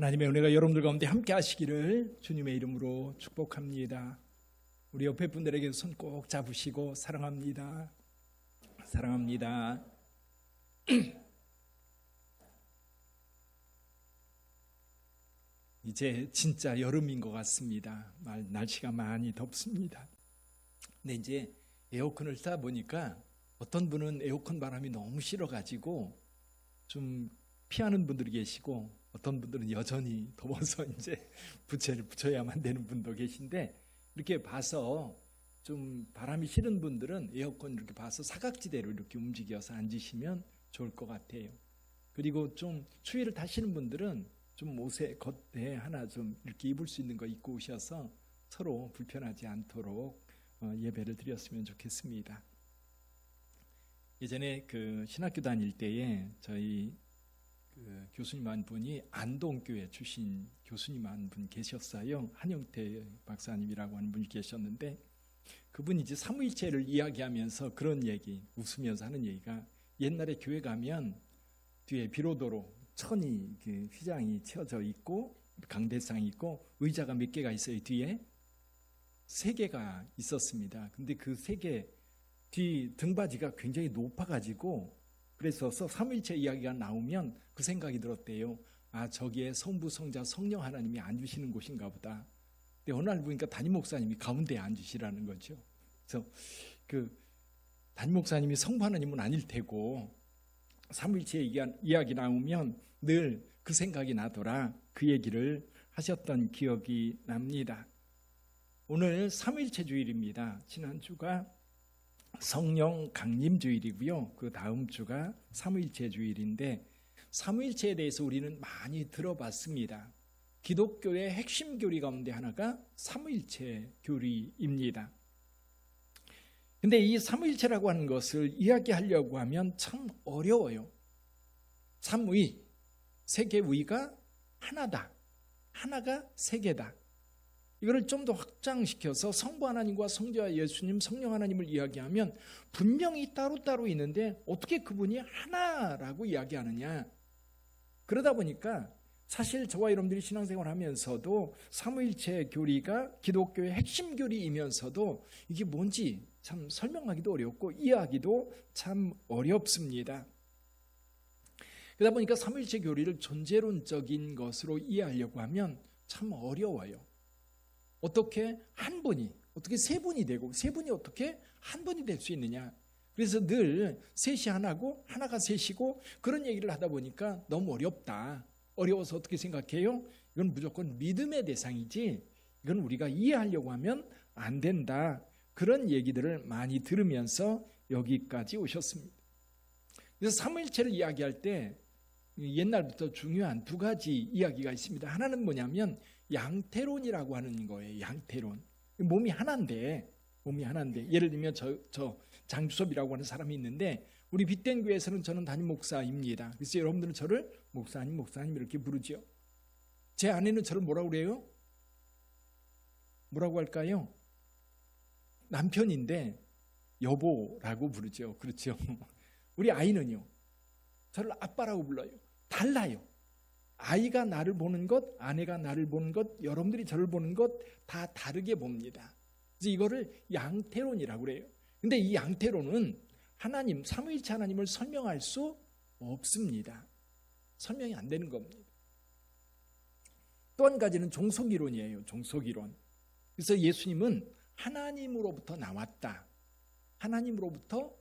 하나님의 은혜가 여러분들 가운데 함께 하시기를 주님의 이름으로 축복합니다. 우리 옆에 분들에게 손 꼭 잡으시고 사랑합니다. 사랑합니다. 이제 진짜 여름인 것 같습니다. 날씨가 많이 덥습니다. 근데 이제 에어컨을 쓰다 보니까 어떤 분은 에어컨 바람이 너무 싫어가지고 좀 피하는 분들이 계시고, 어떤 분들은 여전히 더워서 이제 부채를 붙여야만 되는 분도 계신데, 이렇게 봐서 좀 바람이 싫은 분들은 에어컨 이렇게 봐서 사각지대로 이렇게 움직여서 앉으시면 좋을 것 같아요. 그리고 좀 추위를 타시는 분들은 좀 옷에 겉에 하나 좀 이렇게 입을 수 있는 거 입고 오셔서 서로 불편하지 않도록 예배를 드렸으면 좋겠습니다. 예전에 그 신학교 다닐 때에 저희 그 교수님 한 분이 안동교회 출신 교수님 한 분 계셨어요. 한영태 박사님이라고 하는 분이 계셨는데, 그분이 이제 삼위일체를 이야기하면서 그런 얘기, 웃으면서 하는 얘기가, 옛날에 교회 가면 뒤에 비로도로 천이 휘장이 채워져 있고 강대상이 있고 의자가 몇 개가 있어요. 뒤에 3개가 있었습니다. 근데 그 3개 뒤 등받이가 굉장히 높아가지고, 그래서 삼위일체 이야기가 나오면 그 생각이 들었대요. 아, 저기에 성부, 성자, 성령 하나님이 앉으시는 곳인가 보다. 근데 어느 날 보니까 담임 목사님이 가운데에 앉으시라는 거죠. 그래서 그 담임 목사님이 성부 하나님은 아닐 테고, 삼위일체 이야기 나오면 늘 그 생각이 나더라, 그 얘기를 하셨던 기억이 납니다. 오늘 삼위일체 주일입니다. 지난주가 성령 강림 주일이고요. 그 다음 주가 삼위일체 주일인데, 삼위일체에 대해서 우리는 많이 들어봤습니다. 기독교의 핵심 교리 가운데 하나가 삼위일체 교리입니다. 근데 이 삼위일체라고 하는 것을 이야기하려고 하면 참 어려워요. 삼위, 세계위가 하나다, 하나가 세계다. 이거를 좀 더 확장시켜서 성부 하나님과 성자 예수님, 성령 하나님을 이야기하면 분명히 따로따로 있는데 어떻게 그분이 하나라고 이야기하느냐. 그러다 보니까 사실 저와 여러분들이 신앙생활 하면서도 삼위일체 교리가 기독교의 핵심 교리이면서도 이게 뭔지 참 설명하기도 어렵고 이해하기도 참 어렵습니다. 그러다 보니까 삼위일체 교리를 존재론적인 것으로 이해하려고 하면 참 어려워요. 어떻게 한 분이, 어떻게 세 분이 되고 세 분이 어떻게 한 분이 될 수 있느냐. 그래서 늘 셋이 하나고 하나가 셋이고 그런 얘기를 하다 보니까 너무 어렵다. 어려워서 어떻게 생각해요? 이건 무조건 믿음의 대상이지 이건 우리가 이해하려고 하면 안 된다. 그런 얘기들을 많이 들으면서 여기까지 오셨습니다. 그래서 삼위일체를 이야기할 때 옛날부터 중요한 2가지 이야기가 있습니다. 하나는 뭐냐면 양태론이라고 하는 거예요. 양태론. 몸이 하나인데 예를 들면 저 장주섭이라고 하는 사람이 있는데, 우리 빗된 교회에서는 저는 담임 목사입니다. 그래서 여러분들은 저를 목사님 이렇게 부르죠. 제 아내는 저를 뭐라고 그래요? 뭐라고 할까요? 남편인데 여보라고 부르죠. 그렇죠. 우리 아이는요, 저를 아빠라고 불러요. 달라요. 아이가 나를 보는 것, 아내가 나를 보는 것, 여러분들이 저를 보는 것 다 다르게 봅니다. 그래서 이거를 양태론이라고 그래요. 근데 이 양태론은 하나님, 삼위일체 하나님을 설명할 수 없습니다. 설명이 안 되는 겁니다. 또 한 가지는 종속이론이에요. 종속이론. 그래서 예수님은 하나님으로부터 나왔다. 하나님으로부터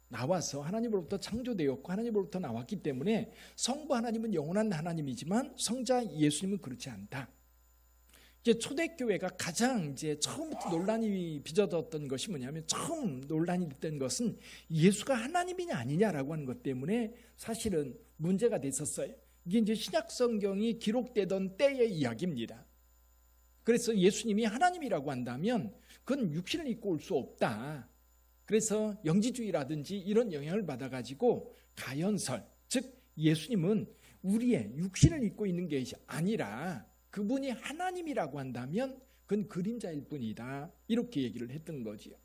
나와서 하나님으로부터 창조되었고 하나님으로부터 나왔기 때문에 성부 하나님은 영원한 하나님이지만 성자 예수님은 그렇지 않다. 이제 초대교회가 가장 이제 처음부터 논란이 빚어졌던 것이 뭐냐면, 처음 논란이 됐던 것은 예수가 하나님이냐 아니냐라고 하는 것 때문에 사실은 문제가 됐었어요. 이게 이제 신약 성경이 기록되던 때의 이야기입니다. 그래서 예수님이 하나님이라고 한다면 그건 육신을 입고 올 수 없다. 그래서 영지주의라든지 이런 영향을 받아가지고 가연설, 즉 예수님은 우리의 육신을 입고 있는 게 아니라 그분이 하나님이라고 한다면 그건 그림자일 뿐이다. 이렇게 얘기를 했던 거지요.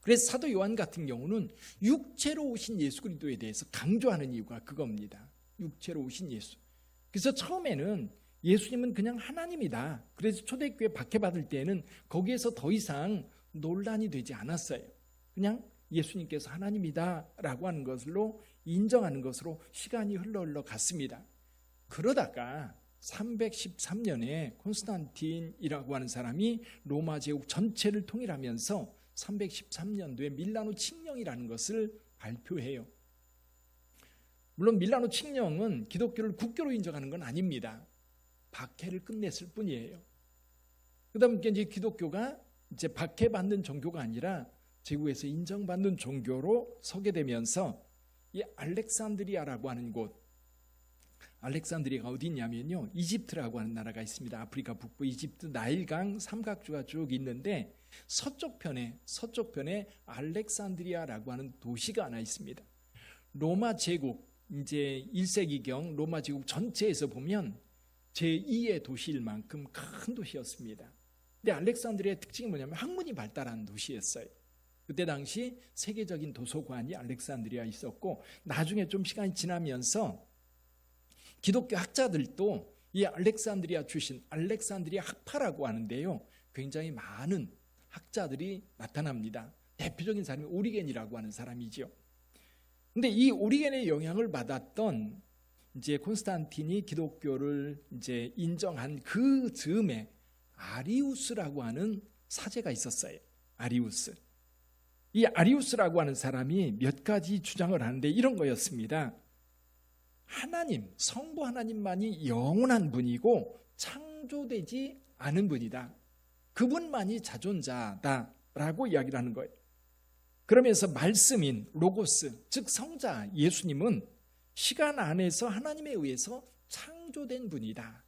그래서 사도 요한 같은 경우는 육체로 오신 예수 그리스도에 대해서 강조하는 이유가 그겁니다. 육체로 오신 예수. 그래서 처음에는 예수님은 그냥 하나님이다. 그래서 초대교회 박해받을 때에는 거기에서 더 이상 논란이 되지 않았어요. 그냥 예수님께서 하나님이다라고 하는 것으로 인정하는 것으로 시간이 흘러 갔습니다. 그러다가 313년에 콘스탄틴이라고 하는 사람이 로마 제국 전체를 통일하면서 313년도에 밀라노 칙령이라는 것을 발표해요. 물론 밀라노 칙령은 기독교를 국교로 인정하는 건 아닙니다. 박해를 끝냈을 뿐이에요. 그다음에 이제 기독교가 이제 박해받는 종교가 아니라 제국에서 인정받는 종교로 서게 되면서 이 알렉산드리아라고 하는 곳, 알렉산드리아가 어디 있냐면요, 이집트라고 하는 나라가 있습니다. 아프리카 북부 이집트 나일강 삼각주가 쭉 있는데 서쪽 편에 알렉산드리아라고 하는 도시가 하나 있습니다. 로마 제국 이제 1세기경 로마 제국 전체에서 보면 제2의 도시일 만큼 큰 도시였습니다. 근데 알렉산드리아의 특징이 뭐냐면 학문이 발달한 도시였어요. 그때 당시 세계적인 도서관이 알렉산드리아에 있었고, 나중에 좀 시간이 지나면서 기독교 학자들도 이 알렉산드리아 출신 알렉산드리아 학파라고 하는데요, 굉장히 많은 학자들이 나타납니다. 대표적인 사람이 오리겐이라고 하는 사람이죠. 근데 이 오리겐의 영향을 받았던 이제 콘스탄틴이 기독교를 이제 인정한 그 즈음에 아리우스라고 하는 사제가 있었어요. 아리우스. 이 아리우스라고 하는 사람이 몇 가지 주장을 하는데 이런 거였습니다. 하나님, 성부 하나님만이 영원한 분이고 창조되지 않은 분이다. 그분만이 자존자다라고 이야기를 하는 거예요. 그러면서 말씀인 로고스, 즉 성자 예수님은 시간 안에서 하나님에 의해서 창조된 분이다.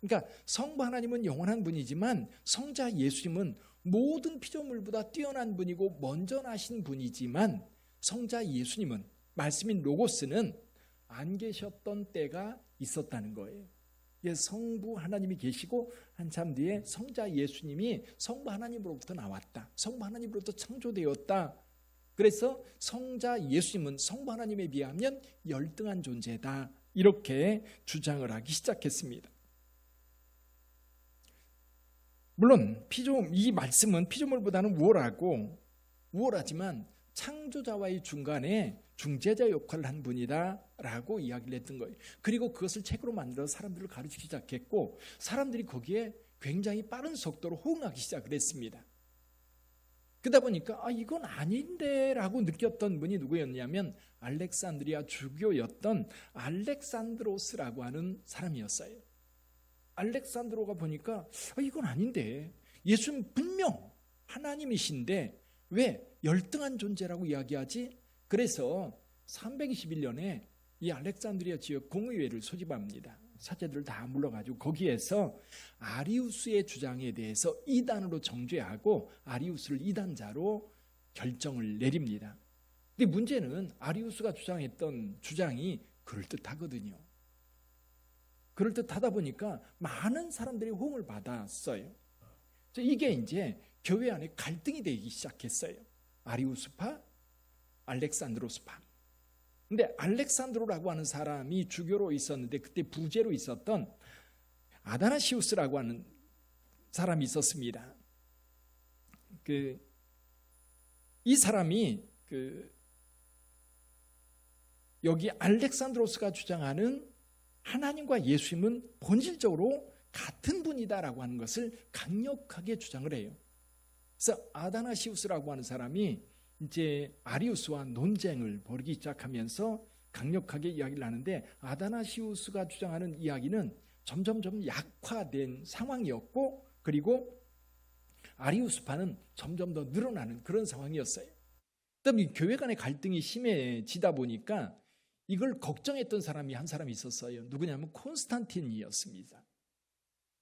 그러니까 성부 하나님은 영원한 분이지만 성자 예수님은 모든 피조물보다 뛰어난 분이고 먼저 나신 분이지만 성자 예수님은, 말씀인 로고스는 안 계셨던 때가 있었다는 거예요. 성부 하나님이 계시고 한참 뒤에 성자 예수님이 성부 하나님으로부터 나왔다. 성부 하나님으로부터 창조되었다. 그래서 성자 예수님은 성부 하나님에 비하면 열등한 존재다. 이렇게 주장을 하기 시작했습니다. 물론 이 말씀은 피조물보다는 우월하지만 창조자와의 중간에 중재자 역할을 한 분이다 라고 이야기를 했던 거예요. 그리고 그것을 책으로 만들어서 사람들을 가르치기 시작했고, 사람들이 거기에 굉장히 빠른 속도로 호응하기 시작을 했습니다. 그러다 보니까 이건 아닌데 라고 느꼈던 분이 누구였냐면 알렉산드리아 주교였던 알렉산드로스라고 하는 사람이었어요. 알렉산드로가 보니까 이건 아닌데, 예수는 분명 하나님이신데 왜 열등한 존재라고 이야기하지? 그래서 321년에 이 알렉산드리아 지역 공의회를 소집합니다. 사제들을 다 불러가지고 거기에서 아리우스의 주장에 대해서 이단으로 정죄하고 아리우스를 이단자로 결정을 내립니다. 근데 문제는 아리우스가 주장했던 주장이 그럴듯하거든요. 그럴듯하다 보니까 많은 사람들이 호응을 받았어요. 이게 이제 교회 안에 갈등이 되기 시작했어요. 아리우스파, 알렉산드로스파. 근데 알렉산드로라고 하는 사람이 주교로 있었는데 그때 부제로 있었던 아다나시우스라고 하는 사람이 있었습니다. 이 사람이 여기 알렉산드로스가 주장하는 하나님과 예수님은 본질적으로 같은 분이다라고 하는 것을 강력하게 주장을 해요. 그래서 아다나시우스라고 하는 사람이 이제 아리우스와 논쟁을 벌이기 시작하면서 강력하게 이야기를 하는데, 아다나시우스가 주장하는 이야기는 점점 약화된 상황이었고, 그리고 아리우스파는 점점 더 늘어나는 그런 상황이었어요. 그다음에 교회 간의 갈등이 심해지다 보니까 이걸 걱정했던 사람이 한 사람이 있었어요. 누구냐면 콘스탄틴이었습니다.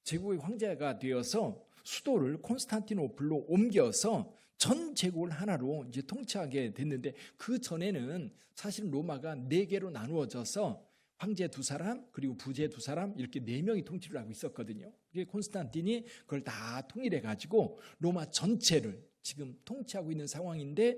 제국의 황제가 되어서 수도를 콘스탄티노플로 옮겨서 전 제국을 하나로 이제 통치하게 됐는데, 그 전에는 사실 로마가 4개로 나누어져서 황제 2사람 그리고 부제 2사람 이렇게 4명이 통치를 하고 있었거든요. 콘스탄틴이 그걸 다 통일해 가지고 로마 전체를 지금 통치하고 있는 상황인데,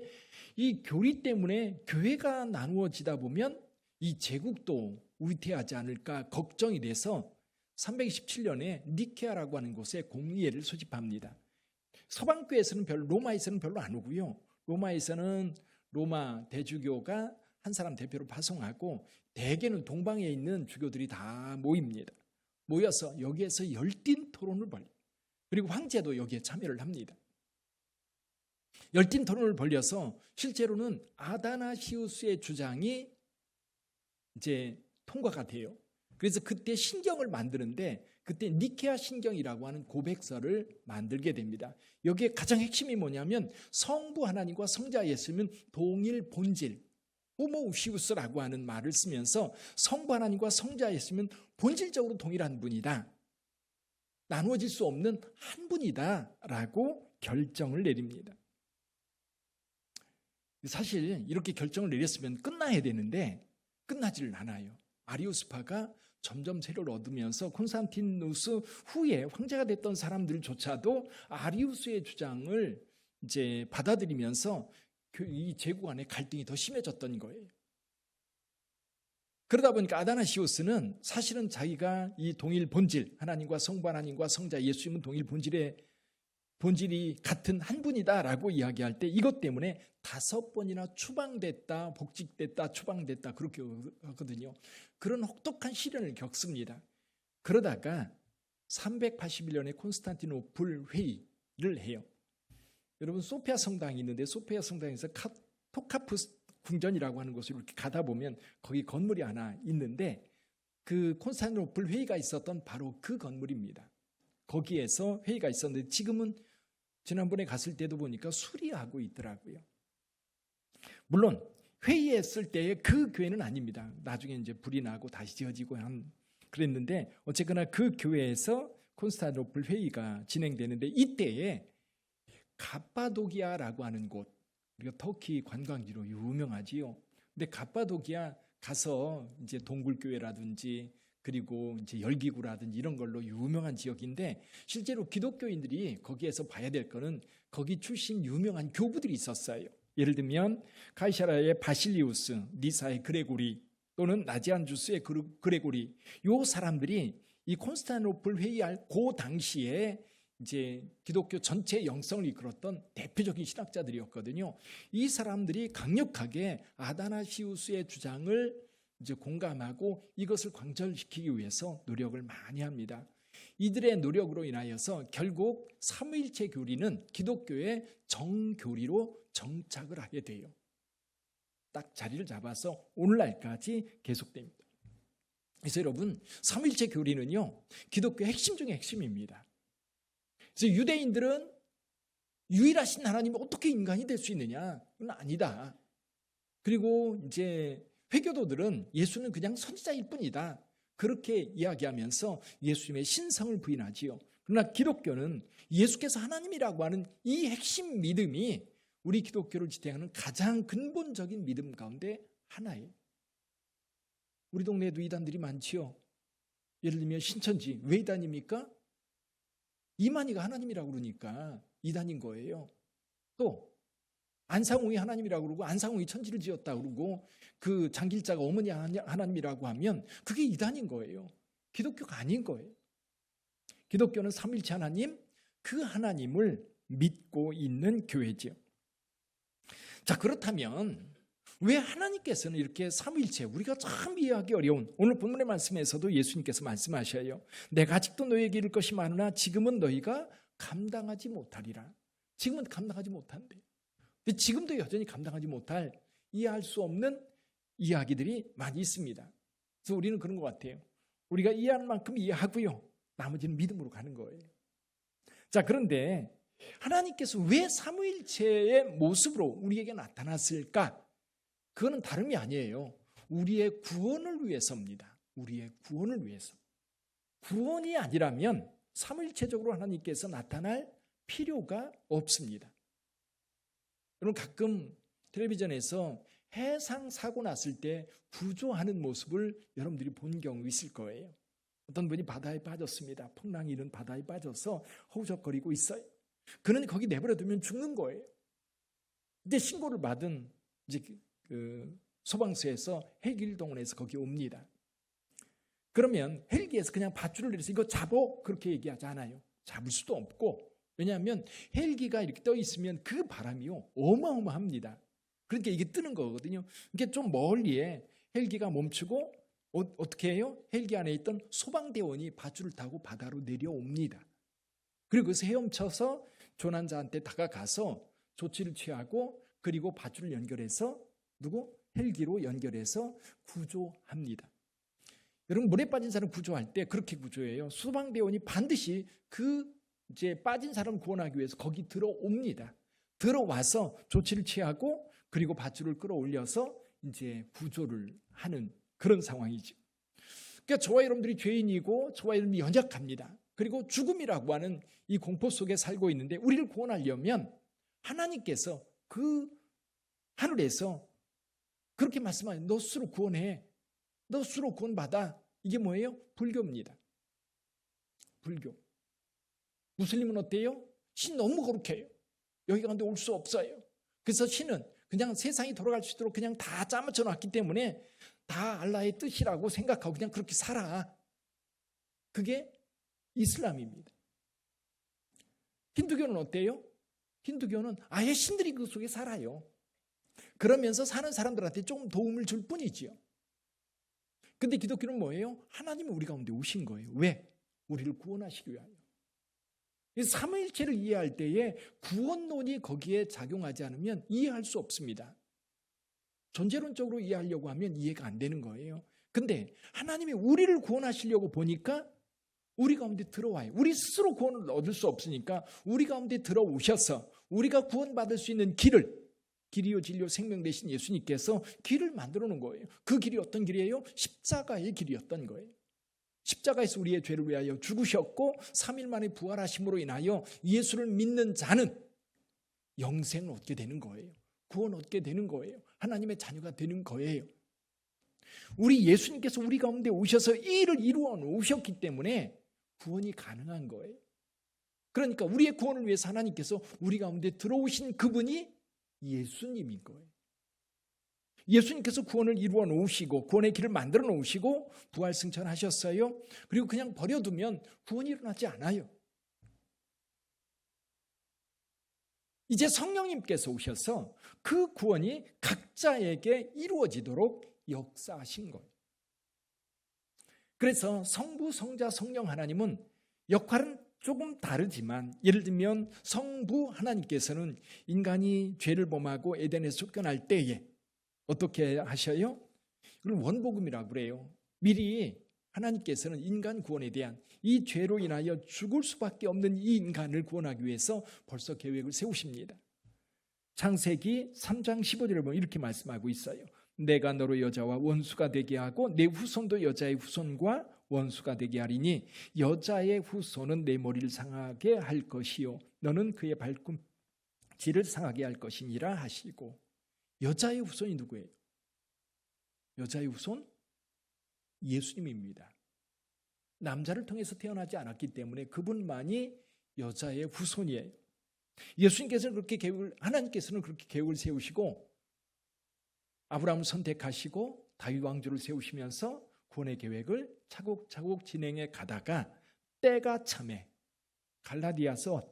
이 교리 때문에 교회가 나누어지다 보면 이 제국도 위태하지 않을까 걱정이 돼서 327년에 니케아라고 하는 곳에 공의회를 소집합니다. 서방교에서는 로마에서는 별로 안 오고요. 로마에서는 로마 대주교가 한 사람 대표로 파송하고 대개는 동방에 있는 주교들이 다 모입니다. 모여서 여기에서 열띤 토론을 벌여요. 그리고 황제도 여기에 참여를 합니다. 열띤 토론을 벌여서 실제로는 아다나시우스의 주장이 이제 통과가 돼요. 그래서 그때 신경을 만드는데 그때 니케아 신경이라고 하는 고백서를 만들게 됩니다. 여기에 가장 핵심이 뭐냐면 성부 하나님과 성자 예수님은 동일 본질, 호모우시우스라고 하는 말을 쓰면서 성부 하나님과 성자 예수님은 본질적으로 동일한 분이다. 나누어질 수 없는 한 분이다라고 결정을 내립니다. 사실 이렇게 결정을 내렸으면 끝나야 되는데 끝나지를 않아요. 아리우스파가 점점 세력을 얻으면서 콘스탄티누스 후에 황제가 됐던 사람들조차도 아리우스의 주장을 이제 받아들이면서 이 제국 안에 갈등이 더 심해졌던 거예요. 그러다 보니까 아다나시우스는 사실은 자기가 이 동일 본질, 하나님과 성부 하나님과 성자 예수님은 동일 본질이 같은 한 분이다라고 이야기할 때 이것 때문에 5번이나 추방됐다, 복직됐다, 추방됐다 그렇게 하거든요. 그런 혹독한 시련을 겪습니다. 그러다가 381년에 콘스탄티노플 회의를 해요. 여러분 소피아 성당이 있는데 소피아 성당에서 토카프 궁전이라고 하는 곳을 이렇게 가다 보면 거기 건물이 하나 있는데 그 콘스탄티노플 회의가 있었던 바로 그 건물입니다. 거기에서 회의가 있었는데 지금은 지난번에 갔을 때도 보니까 수리하고 있더라고요. 물론 회의했을 때의 그 교회는 아닙니다. 나중에 이제 불이 나고 다시 지어지고 그랬는데 어쨌거나 그 교회에서 콘스탄티노플 회의가 진행되는데 이때에 갑바도기아라고 하는 곳, 우리가 터키 관광지로 유명하지요. 근데 갑바도기아 가서 이제 동굴교회라든지 그리고 이제 열기구라든지 이런 걸로 유명한 지역인데 실제로 기독교인들이 거기에서 봐야 될 거는 거기 출신 유명한 교부들이 있었어요. 예를 들면 카이사라의 바실리우스, 니사의 그레고리 또는 나지안주스의 그레고리 요 사람들이 이 콘스탄티노플 회의할 그 당시에 이제 기독교 전체 영성을 이끌었던 대표적인 신학자들이었거든요. 이 사람들이 강력하게 아다나시우스의 주장을 이제 공감하고 이것을 광절시키기 위해서 노력을 많이 합니다. 이들의 노력으로 인하여서 결국 삼위일체 교리는 기독교의 정교리로 정착을 하게 돼요. 딱 자리를 잡아서 오늘날까지 계속됩니다. 그래서 여러분 삼위일체 교리는요 기독교의 핵심 중에 핵심입니다. 그래서 유대인들은 유일하신 하나님이 어떻게 인간이 될 수 있느냐? 그건 아니다. 그리고 이제 회교도들은 예수는 그냥 선지자일 뿐이다. 그렇게 이야기하면서 예수님의 신성을 부인하지요. 그러나 기독교는 예수께서 하나님이라고 하는 이 핵심 믿음이 우리 기독교를 지탱하는 가장 근본적인 믿음 가운데 하나예요. 우리 동네에도 이단들이 많지요. 예를 들면 신천지 왜 이단입니까? 이만희가 하나님이라고 그러니까 이단인 거예요. 또 안상홍이 하나님이라고 그러고 안상홍이 천지를 지었다고 그러고 그 장길자가 어머니 하나님이라고 하면 그게 이단인 거예요. 기독교가 아닌 거예요. 기독교는 삼위일체 하나님, 그 하나님을 믿고 있는 교회죠. 자, 그렇다면 왜 하나님께서는 이렇게 삼위일체, 우리가 참 이해하기 어려운 오늘 본문의 말씀에서도 예수님께서 말씀하셔요. 내가 아직도 너희에게 이를 것이 많으나 지금은 너희가 감당하지 못하리라. 지금은 감당하지 못한대. 근데 지금도 여전히 감당하지 못할, 이해할 수 없는 이야기들이 많이 있습니다. 그래서 우리는 그런 것 같아요. 우리가 이해하는 만큼 이해하고요. 나머지는 믿음으로 가는 거예요. 자, 그런데 하나님께서 왜 삼위일체의 모습으로 우리에게 나타났을까? 그거는 다름이 아니에요. 우리의 구원을 위해서입니다. 우리의 구원을 위해서. 구원이 아니라면 삼위일체적으로 하나님께서 나타날 필요가 없습니다. 여러분 가끔 텔레비전에서 해상 사고 났을 때 구조하는 모습을 여러분들이 본 경우 있을 거예요. 어떤 분이 바다에 빠졌습니다. 풍랑이 이른 바다에 빠져서 허우적거리고 있어요. 그는 거기 내버려 두면 죽는 거예요. 근데 신고를 받은 이제 그 소방서에서 헬기를 동원해서 거기 옵니다. 그러면 헬기에서 그냥 밧줄을 내려서 이거 잡어 그렇게 얘기하지 않아요. 잡을 수도 없고, 왜냐하면 헬기가 이렇게 떠 있으면 그 바람이요 어마어마합니다. 그러니까 이게 뜨는 거거든요. 이게 좀 멀리에 헬기가 멈추고 어떻게 해요? 헬기 안에 있던 소방대원이 밧줄을 타고 바다로 내려옵니다. 그리고 그래서 헤엄쳐서 조난자한테 다가가서 조치를 취하고, 그리고 밧줄을 연결해서 헬기로 연결해서 구조합니다. 여러분, 물에 빠진 사람 구조할 때 그렇게 구조해요. 소방대원이 반드시 이제 빠진 사람 구원하기 위해서 거기 들어옵니다. 들어와서 조치를 취하고, 그리고 밧줄을 끌어올려서 이제 구조를 하는 그런 상황이죠. 그러니까 저와 여러분들이 죄인이고 저와 여러분들이 연약합니다. 그리고 죽음이라고 하는 이 공포 속에 살고 있는데, 우리를 구원하려면 하나님께서 그 하늘에서 그렇게 말씀하세요. 너 스스로 구원해. 너 스스로 구원받아. 이게 뭐예요? 불교입니다. 불교. 무슬림은 어때요? 신 너무 거룩해요. 여기 가운데 올 수 없어요. 그래서 신은 그냥 세상이 돌아갈 수 있도록 그냥 다 짜맞춰 놨기 때문에 다 알라의 뜻이라고 생각하고 그냥 그렇게 살아. 그게 이슬람입니다. 힌두교는 어때요? 힌두교는 아예 신들이 그 속에 살아요. 그러면서 사는 사람들한테 조금 도움을 줄 뿐이지요. 근데 기독교는 뭐예요? 하나님이 우리 가운데 오신 거예요. 왜? 우리를 구원하시기 위하여. 삼위일체를 이해할 때에 구원론이 거기에 작용하지 않으면 이해할 수 없습니다. 존재론적으로 이해하려고 하면 이해가 안 되는 거예요. 근데 하나님이 우리를 구원하시려고 보니까 우리 가운데 들어와요. 우리 스스로 구원을 얻을 수 없으니까 우리 가운데 들어오셔서 우리가 구원받을 수 있는 길이요 진리요 생명 되신 예수님께서 길을 만들어 놓은 거예요. 그 길이 어떤 길이에요? 십자가의 길이었던 거예요. 십자가에서 우리의 죄를 위하여 죽으셨고 3일 만에 부활하심으로 인하여 예수를 믿는 자는 영생을 얻게 되는 거예요. 구원 얻게 되는 거예요. 하나님의 자녀가 되는 거예요. 우리 예수님께서 우리 가운데 오셔서 이 일을 이루어 놓으셨기 때문에 구원이 가능한 거예요. 그러니까 우리의 구원을 위해서 하나님께서 우리 가운데 들어오신 그분이 예수님인 거예요. 예수님께서 구원을 이루어 놓으시고 구원의 길을 만들어 놓으시고 부활 승천하셨어요. 그리고 그냥 버려두면 구원이 일어나지 않아요. 이제 성령님께서 오셔서 그 구원이 각자에게 이루어지도록 역사하신 거예요. 그래서 성부, 성자, 성령 하나님은 역할은 조금 다르지만, 예를 들면 성부 하나님께서는 인간이 죄를 범하고 에덴에서 쫓겨날 때에 어떻게 하셔요? 이걸 원복음이라고 그래요. 미리 하나님께서는 인간 구원에 대한 이 죄로 인하여 죽을 수밖에 없는 이 인간을 구원하기 위해서 벌써 계획을 세우십니다. 창세기 3장 15절을 보면 이렇게 말씀하고 있어요. 내가 너로 여자와 원수가 되게 하고 내 후손도 여자의 후손과 원수가 되게 하리니 여자의 후손은 내 머리를 상하게 할 것이요 너는 그의 발꿈치를 상하게 할 것이니라 하시고. 여자의 후손이 누구예요? 여자의 후손? 예수님입니다. 남자를 통해서 태어나지 않았기 때문에 그분만이 여자의 후손이에요. 예수님께서는 하나님께서는 그렇게 계획을 세우시고 아브라함을 선택하시고 다윗 왕조를 세우시면서 구원의 계획을 차곡차곡 진행해 가다가 때가 참에, 갈라디아서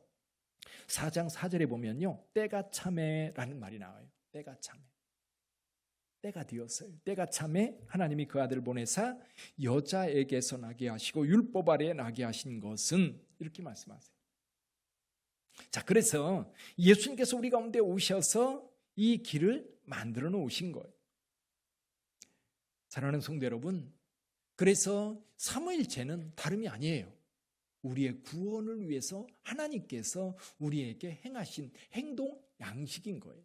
4장 4절에 보면요, 때가 참에라는 말이 나와요. 때가 참에, 때가 되었어요. 때가 참에 하나님이 그 아들을 보내사 여자에게서 나게 하시고 율법 아래에 나게 하신 것은, 이렇게 말씀하세요. 자, 그래서 예수님께서 우리 가운데 오셔서 이 길을 만들어 놓으신 거예요. 사랑하는 성도 여러분, 그래서 삼위일체는 다름이 아니에요. 우리의 구원을 위해서 하나님께서 우리에게 행하신 행동 양식인 거예요.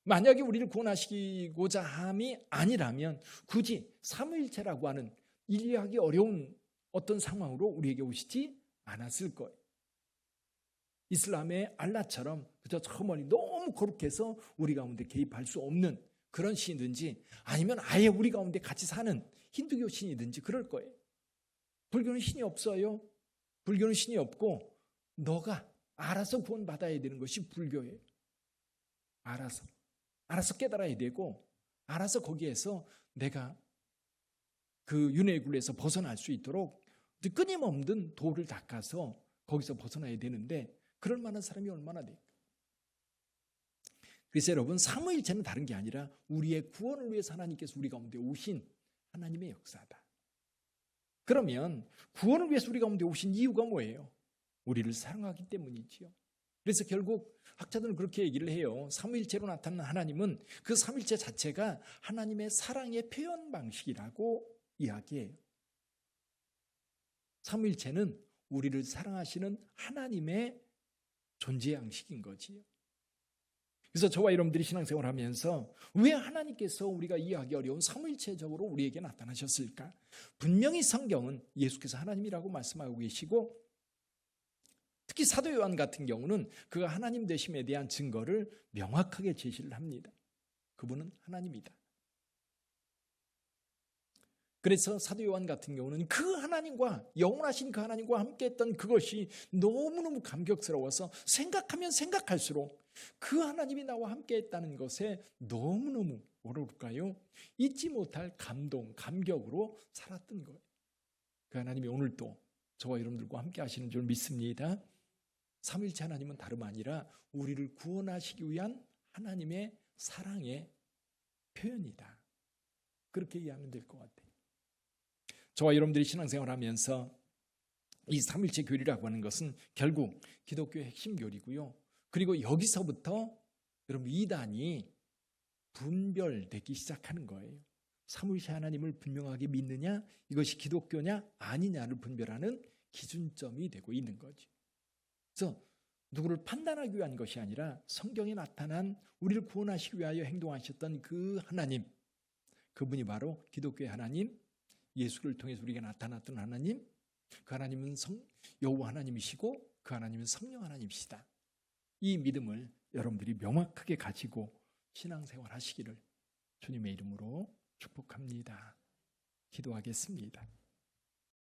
만약에 우리를 구원하시고자 함이 아니라면 굳이 삼위일체라고 하는 이해하기 어려운 어떤 상황으로 우리에게 오시지 않았을 거예요. 이슬람의 알라처럼 그저 저 멀리 너무 거룩해서 우리 가운데 개입할 수 없는 그런 신이든지, 아니면 아예 우리 가운데 같이 사는 힌두교 신이든지 그럴 거예요. 불교는 신이 없어요. 불교는 신이 없고 너가 알아서 구원받아야 되는 것이 불교예요. 알아서 깨달아야 되고, 알아서 거기에서 내가 그 윤회의 굴레에서 벗어날 수 있도록 끊임없는 도를 닦아서 거기서 벗어나야 되는데 그럴 만한 사람이 얼마나 될까? 그래서 여러분, 삼위일체는 다른 게 아니라 우리의 구원을 위해서 하나님께서 우리 가운데 오신 하나님의 역사다. 그러면 구원을 위해서 우리 가운데 오신 이유가 뭐예요? 우리를 사랑하기 때문이지요. 그래서 결국 학자들은 그렇게 얘기를 해요. 삼위일체로 나타나는 하나님은 그 삼위일체 자체가 하나님의 사랑의 표현 방식이라고 이야기해요. 삼위일체는 우리를 사랑하시는 하나님의 존재 양식인 거지요. 그래서 저와 여러분들이 신앙생활을 하면서 왜 하나님께서 우리가 이해하기 어려운 삼위일체적으로 우리에게 나타나셨을까? 분명히 성경은 예수께서 하나님이라고 말씀하고 계시고, 특히 사도 요한 같은 경우는 그가 하나님 되심에 대한 증거를 명확하게 제시를 합니다. 그분은 하나님이다. 그래서 사도 요한 같은 경우는 그 하나님과, 영원하신 그 하나님과 함께했던 그것이 너무너무 감격스러워서 생각하면 생각할수록 그 하나님이 나와 함께했다는 것에 너무너무 뭐라 그럴까요? 잊지 못할 감동, 감격으로 살았던 거예요. 그 하나님이 오늘도 저와 여러분들과 함께 하시는 줄 믿습니다. 삼위일체 하나님은 다름 아니라 우리를 구원하시기 위한 하나님의 사랑의 표현이다. 그렇게 이해하면 될 것 같아요. 저와 여러분들이 신앙생활을 하면서 이 삼위일체 교리라고 하는 것은 결국 기독교의 핵심 교리고요. 그리고 여기서부터 여러분 이단이 분별되기 시작하는 거예요. 삼위일체 하나님을 분명하게 믿느냐, 이것이 기독교냐 아니냐를 분별하는 기준점이 되고 있는 거죠. 그래서 누구를 판단하기 위한 것이 아니라 성경에 나타난 우리를 구원하시기 위하여 행동하셨던 그 하나님, 그분이 바로 기독교의 하나님, 예수를 통해서 우리에게 나타났던 하나님, 그 하나님은 여호와 하나님이시고 그 하나님은 성령 하나님이시다. 이 믿음을 여러분들이 명확하게 가지고 신앙생활 하시기를 주님의 이름으로 축복합니다. 기도하겠습니다.